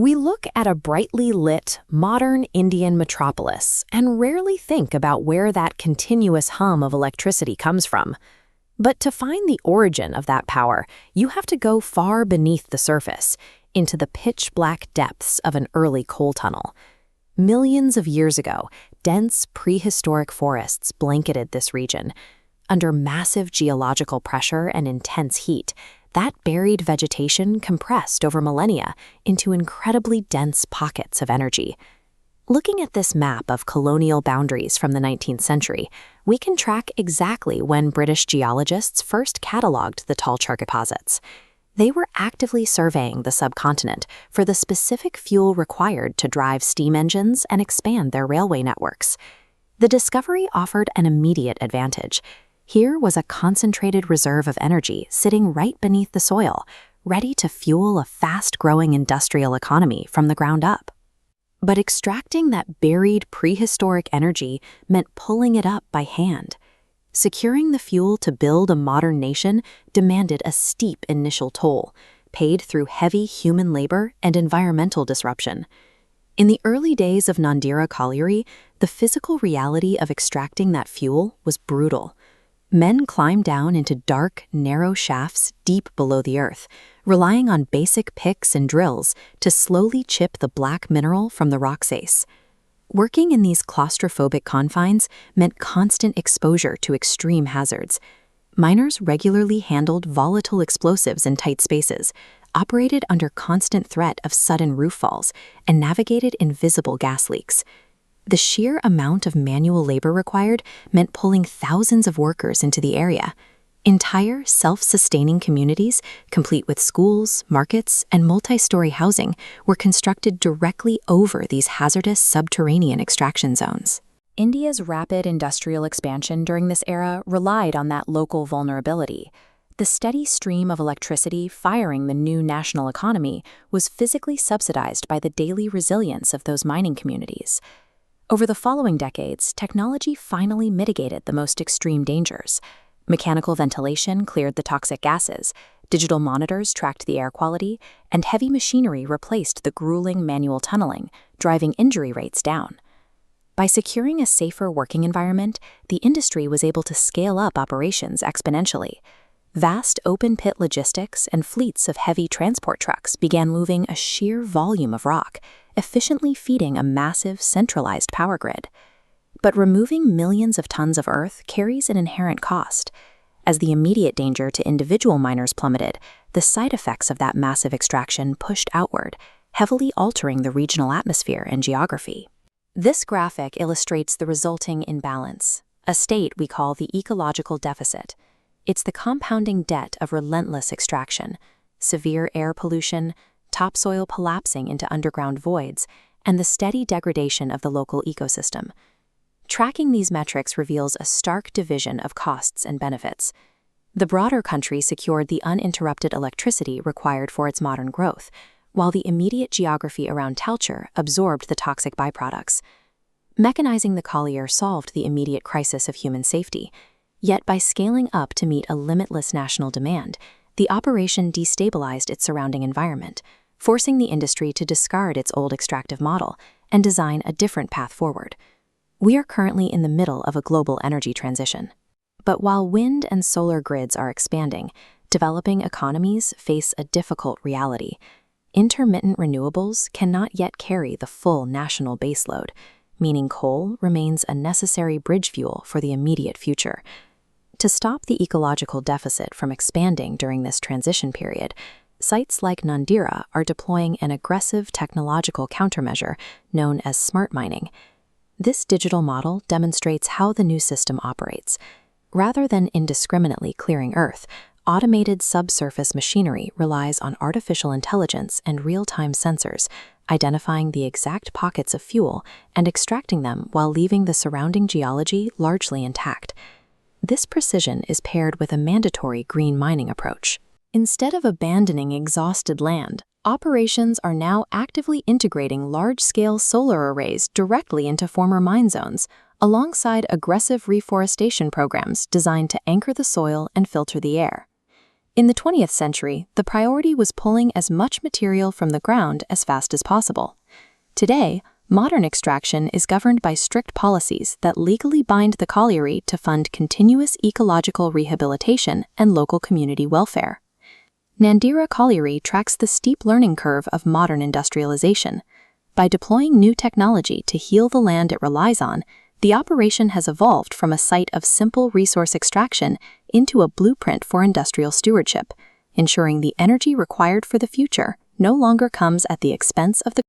We look at a brightly lit, modern Indian metropolis and rarely think about where that continuous hum of electricity comes from. But to find the origin of that power, you have to go far beneath the surface, into the pitch-black depths of an early coal tunnel. Millions of years ago, dense prehistoric forests blanketed this region. Under massive geological pressure and intense heat, that buried vegetation compressed over millennia into incredibly dense pockets of energy. Looking at this map of colonial boundaries from the 19th century, we can track exactly when British geologists first catalogued the tall chalk deposits. They were actively surveying the subcontinent for the specific fuel required to drive steam engines and expand their railway networks. The discovery offered an immediate advantage. Here was a concentrated reserve of energy sitting right beneath the soil, ready to fuel a fast-growing industrial economy from the ground up. But extracting that buried prehistoric energy meant pulling it up by hand. Securing the fuel to build a modern nation demanded a steep initial toll, paid through heavy human labor and environmental disruption. In the early days of Nandira Colliery, the physical reality of extracting that fuel was brutal. Men climbed down into dark, narrow shafts deep below the earth, relying on basic picks and drills to slowly chip the black mineral from the rock face. Working in these claustrophobic confines meant constant exposure to extreme hazards. Miners regularly handled volatile explosives in tight spaces, operated under constant threat of sudden roof falls, and navigated invisible gas leaks. The sheer amount of manual labor required meant pulling thousands of workers into the area. Entire self-sustaining communities, complete with schools, markets, and multi-story housing, were constructed directly over these hazardous subterranean extraction zones. India's rapid industrial expansion during this era relied on that local vulnerability. The steady stream of electricity firing the new national economy was physically subsidized by the daily resilience of those mining communities. Over the following decades, technology finally mitigated the most extreme dangers. Mechanical ventilation cleared the toxic gases, digital monitors tracked the air quality, and heavy machinery replaced the grueling manual tunneling, driving injury rates down. By securing a safer working environment, the industry was able to scale up operations exponentially. Vast open-pit logistics and fleets of heavy transport trucks began moving a sheer volume of rock, efficiently feeding a massive, centralized power grid. But removing millions of tons of earth carries an inherent cost. As the immediate danger to individual miners plummeted, the side effects of that massive extraction pushed outward, heavily altering the regional atmosphere and geography. This graphic illustrates the resulting imbalance, a state we call the ecological deficit. It's the compounding debt of relentless extraction, severe air pollution, topsoil collapsing into underground voids, and the steady degradation of the local ecosystem. Tracking these metrics reveals a stark division of costs and benefits. The broader country secured the uninterrupted electricity required for its modern growth, while the immediate geography around Talcher absorbed the toxic byproducts. Mechanizing the collier solved the immediate crisis of human safety, yet by scaling up to meet a limitless national demand, the operation destabilized its surrounding environment, forcing the industry to discard its old extractive model and design a different path forward. We are currently in the middle of a global energy transition. But while wind and solar grids are expanding, developing economies face a difficult reality. Intermittent renewables cannot yet carry the full national baseload, meaning coal remains a necessary bridge fuel for the immediate future. To stop the ecological deficit from expanding during this transition period, sites like Nandira are deploying an aggressive technological countermeasure known as smart mining. This digital model demonstrates how the new system operates. Rather than indiscriminately clearing Earth, automated subsurface machinery relies on artificial intelligence and real-time sensors, identifying the exact pockets of fuel and extracting them while leaving the surrounding geology largely intact. This precision is paired with a mandatory green mining approach. Instead of abandoning exhausted land, operations are now actively integrating large-scale solar arrays directly into former mine zones, alongside aggressive reforestation programs designed to anchor the soil and filter the air. In the 20th century, the priority was pulling as much material from the ground as fast as possible. Today, modern extraction is governed by strict policies that legally bind the colliery to fund continuous ecological rehabilitation and local community welfare. Nandira Colliery tracks the steep learning curve of modern industrialization. By deploying new technology to heal the land it relies on, the operation has evolved from a site of simple resource extraction into a blueprint for industrial stewardship, ensuring the energy required for the future no longer comes at the expense of the